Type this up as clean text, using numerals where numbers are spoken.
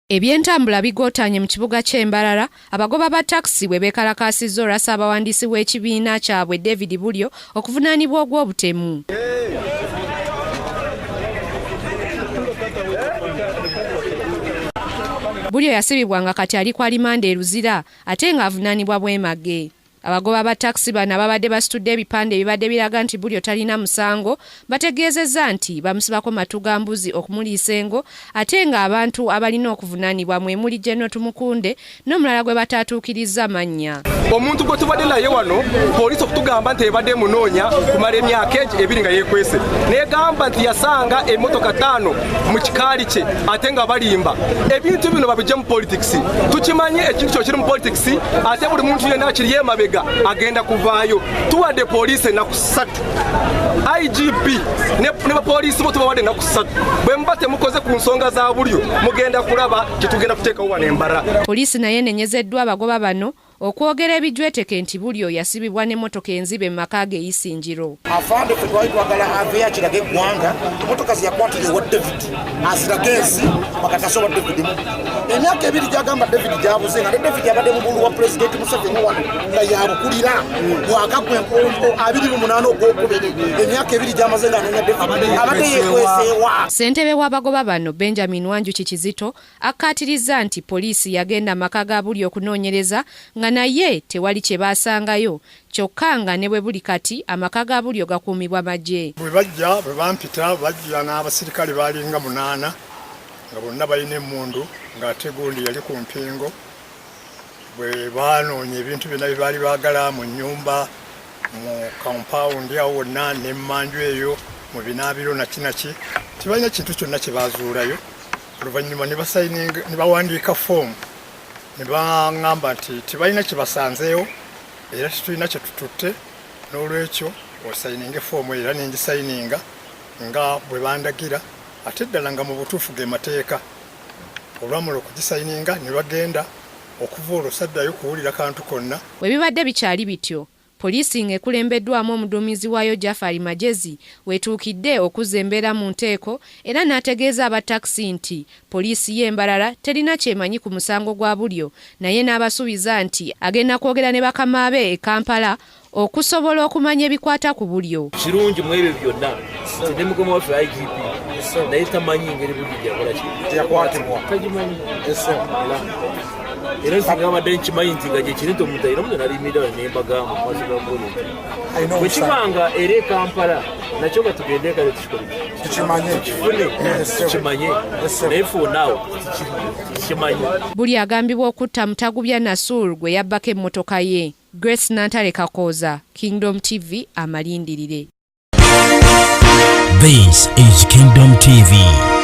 Ebyentambula bigootanye mu kibuga ky'Embarara, abagoba ba taxi bwe beekalakaasizza olwasa abawandiisi w'ekibiina kyabwe David Bulyo okuvunaanibwa ogw'obutemu. Bulyo yasibibwa nga kati ali kwa limanda e Luzira ate ng'avunaanibwa bwemage. Abagoba ba taxi bano ababadde basitudde ebipande ebibadde biraga nti Bulyo talina musango bategeezezza nti bamusibako matu ga mbuzi okumuliisa engo ate ng'abantu abalina okuvunaanibwa mwemuli General Tumukunde n'omulala gwe bataatuukirizza mannya. Omuntu gwe tubadde naye wano poliisi okutugamba nti ebadde munoonya kumala emyaka ebiri nga yeekwese negamba nti yasanga emmotoka 5 mu kikaali kye ate nga balimba. Ebintu bino babijja mu politics, tukimanye ekintu kyo kiri mu politics ate buli muntu yenna akiri yemabega agenda kuvaayo. Tuwadde poliisi ennaku 3, IGP ne bapoliisi bo tubawadde ennaku 3. Bwe muba temukoze ku nsonga za Bulyo mugenda kulaba kitugenda kuteekawo wano Embarara. Poliisi naye enenyezeddwa abagoba bano okwogera ebijweteke nti Bulyo yasibibwa n'emmotoka enzibe mu maka ge Isinjiro. Afande ffe twali twagala aveya kirage eggwanga emmotoka ziyakwatira ewa David aziragezi bakatasa wa David mu emyaka ebiri gyagamba David gyabuze nga David yabadde mukulu wa Pulezidenti Museveni wano nga yabukulira mwaka gwe 28 ogwokubiri emyaka ebiri gyamaze nga anoonya David abadde yekweseewa. Ssentebe w'abagoba bano Benjamin Wanjuki Kizito akkaatiriza nti poliisi yagenda maka ga Bulyo okunoonyereza nga naye tewali kye baasangayo kyokka nga ne bwe buli kati amaka ga Bulyo gakuumibwa magye. Bwe bajja bwe bampita bajja n'abasirikale baalinga 8 nga bonna balina emmundu ng'ate gundi yali ku mpingo. Bwe baanoonya ebintu byonna bye baali baagala mu nnyumba mu kampawundi awo wonna n'emmanju eyo mu binaabiro nakinaki tibalina kintu kyonna kye baazuulayo. Oluvannyuma ne bawandiika foomu ne baŋŋamba nti tibalina kye basanzeewo era tetulina kye tututte n'olwekyo osayininga effoomu era nengisayininga nga bwe bandagira ate ddala nga mu butuufu ge mateeka. Olwamala okugisayininga ne bagenda okuva olwo saddayo kuwulira kantu konna. Bwe bibadde bikyali bityo poliisi ng'ekulembeddwamu omuduumizi waayo Jafari Magezi weetuukidde okuzza embeera mu nteeko era n'ategeeza abatakisi nti poliisi y'Embarara terina kyemanyi ku musango gwa Bulyo naye n'abasuubiza nti agenda kwogera ne bakama be e Kampala okusobola okumanya ebikwata ku Bulyo. Kirungi mu ebyo byonna ne mukama waffe IGP naye tamanyi engeri Bulyo gyakola teyakwatibwa tagimanyi era singa abadde nkimanyi nti nga gyekintu omuntu alina omuntu nalimira nembagamu masiga Bulyo bwe kibanga era e Kampala nakyo nga tugende kale tukimanye naye fonaawo kikimanyi. Bulyo agambibwa okutta Mutagubya Nasur gwe yabbako emmotoka ye. Grace Nantale Kakoza, Kingdom TV, amalindirire. This is Kingdom TV.